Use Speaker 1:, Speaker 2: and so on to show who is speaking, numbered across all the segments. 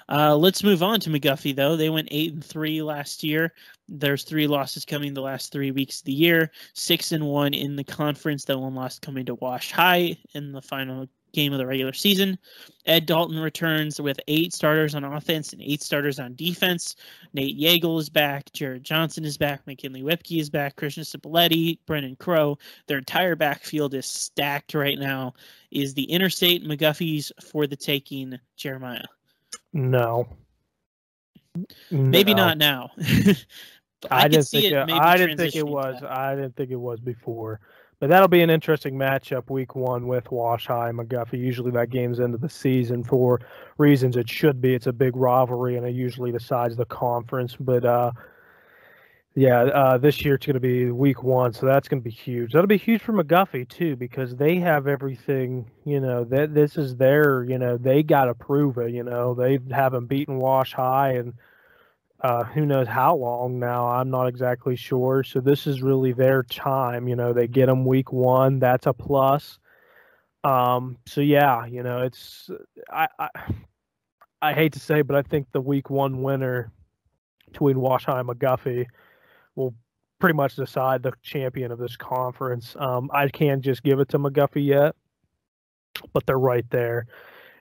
Speaker 1: Let's move on to McGuffey, though. They went 8-3 last year. There's 3 losses coming the last 3 weeks of the year. 6-1 in the conference. That one loss coming to Wash High in the final game of the regular season. Ed Dalton returns with 8 starters on offense and 8 starters on defense. Nate Yeagle is back. Jared Johnson is back. McKinley Whipke is back. Christian Cipoletti, Brennan Crow. Their entire backfield is stacked right now. Is the Interstate McGuffey's for the taking, Jeremiah?
Speaker 2: No.
Speaker 1: Maybe not now.
Speaker 2: I didn't think it was. I didn't think it was before. But that'll be an interesting matchup week 1 with Wash High and McGuffey. Usually that game's into the season for reasons it should be. It's a big rivalry and it usually decides the conference. But this year it's going to be week 1, so that's going to be huge. That'll be huge for McGuffey too because they have everything. This is their. They got to prove it. They haven't beaten Wash High and. Who knows how long now? I'm not exactly sure. So this is really their time. They get them week 1. That's a plus. So yeah, it's I hate to say, but I think the week 1 winner between Wash High and McGuffey will pretty much decide the champion of this conference. I can't just give it to McGuffey yet, but they're right there.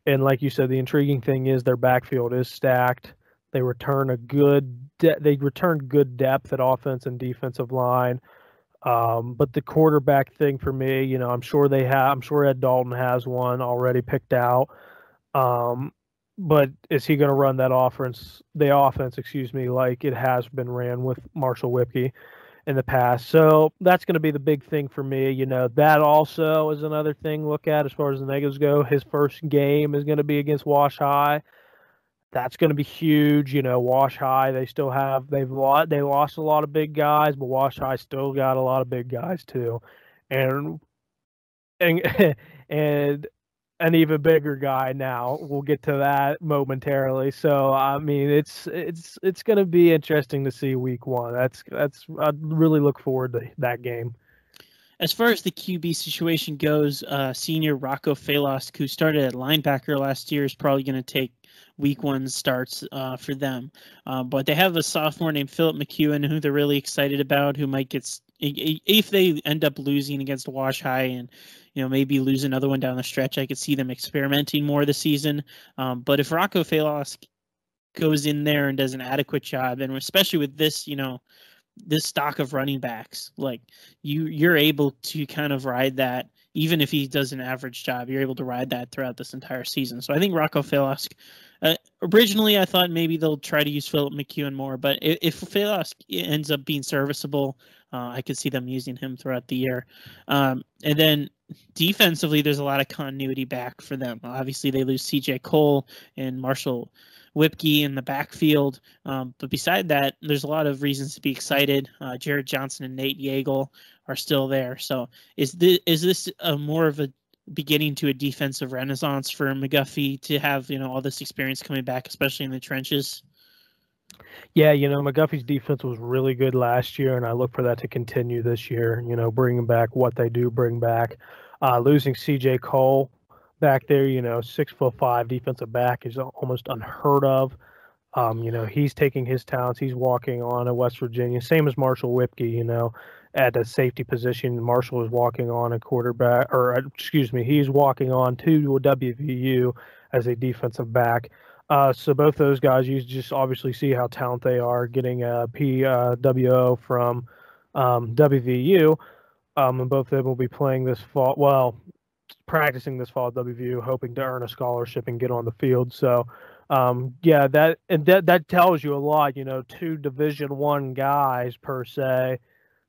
Speaker 2: And like you said, the intriguing thing is their backfield is stacked. They return good depth at offense and defensive line. But the quarterback thing for me, I'm sure Ed Dalton has one already picked out. But is he going to run the offense, like it has been ran with Marshall Whipke in the past? So that's going to be the big thing for me. That also is another thing to look at as far as the negatives go. His first game is going to be against Wash High. That's going to be huge. Wash High, they lost a lot of big guys, but Wash High still got a lot of big guys too. And an even bigger guy now. We'll get to that momentarily. So I mean, it's going to be interesting to see week 1. I really look forward to that game.
Speaker 1: As far as the QB situation goes, senior Rocco Falosk, who started at linebacker last year, is probably going to take week 1 starts for them. But they have a sophomore named Philip McEwen, who they're really excited about, who might get, if they end up losing against Wash High and maybe lose another one down the stretch, I could see them experimenting more this season. But if Rocco Falosk goes in there and does an adequate job, and especially with this, this stock of running backs, like you're able to kind of ride that. Even if he does an average job, you're able to ride that throughout this entire season. So I think Rocco Falosk, originally I thought maybe they'll try to use Philip McEwen more, but if Falosk ends up being serviceable, I could see them using him throughout the year. And then defensively, there's a lot of continuity back for them. Obviously, they lose CJ Cole and Marshall Whipke in the backfield. But beside that, there's a lot of reasons to be excited. Jared Johnson and Nate Yeagle are still there. So is this more of a beginning to a defensive renaissance for McGuffey to have, all this experience coming back, especially in the trenches?
Speaker 2: Yeah, McGuffey's defense was really good last year, and I look for that to continue this year, bringing back what they do bring back. Losing CJ Cole back there, 6'5" defensive back is almost unheard of. He's taking his talents. He's walking on at West Virginia, same as Marshall Whipke, at a safety position. Marshall is walking on a quarterback, he's walking on to a WVU as a defensive back. So both those guys, you just obviously see how talented they are, getting a PWO from WVU. And both of them will be playing this fall. Well, practicing this fall at WVU, hoping to earn a scholarship and get on the field. So, that tells you a lot. 2 Division I guys per se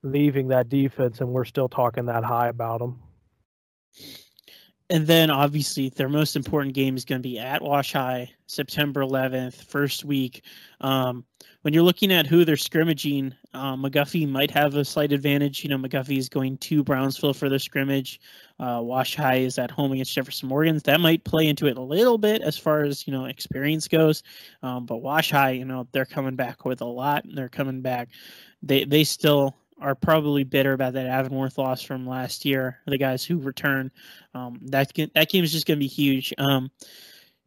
Speaker 2: leaving that defense, and we're still talking that high about them.
Speaker 1: And then, obviously, their most important game is going to be at Wash High, September 11th, first week. When you're looking at who they're scrimmaging, McGuffey might have a slight advantage. McGuffey is going to Brownsville for the scrimmage. Wash High is at home against Jefferson Morgan. That might play into it a little bit as far as, experience goes. But Wash High, they're coming back with a lot. They're coming back. They still are probably bitter about that Avonworth loss from last year. The guys who return, that game is just going to be huge.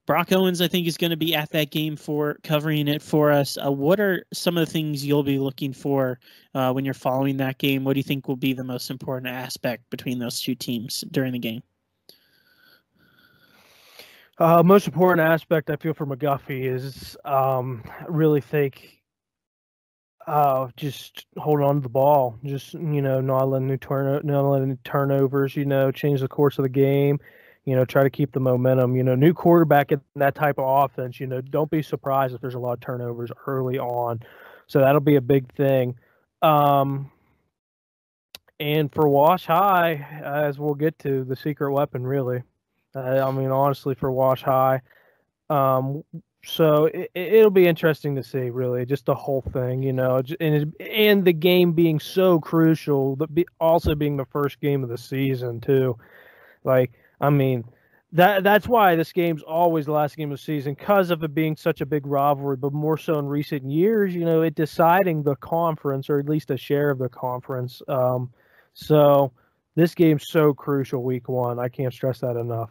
Speaker 1: Brock Owens, I think, is going to be at that game for covering it for us. What are some of the things you'll be looking for when you're following that game? What do you think will be the most important aspect between those two teams during the game?
Speaker 2: Most important aspect I feel for McGuffey is I really think just hold on to the ball, just not letting turnovers, change the course of the game, try to keep the momentum. New quarterback in that type of offense, don't be surprised if there's a lot of turnovers early on. So that'll be a big thing. And for Wash High, as we'll get to, the secret weapon, really. Honestly, for Wash High. So it'll be interesting to see, really, just the whole thing, and the game being so crucial, but also being the first game of the season, too. That's why this game's always the last game of the season, because of it being such a big rivalry, but more so in recent years, it deciding the conference, or at least a share of the conference. So this game's so crucial week one. I can't stress that enough.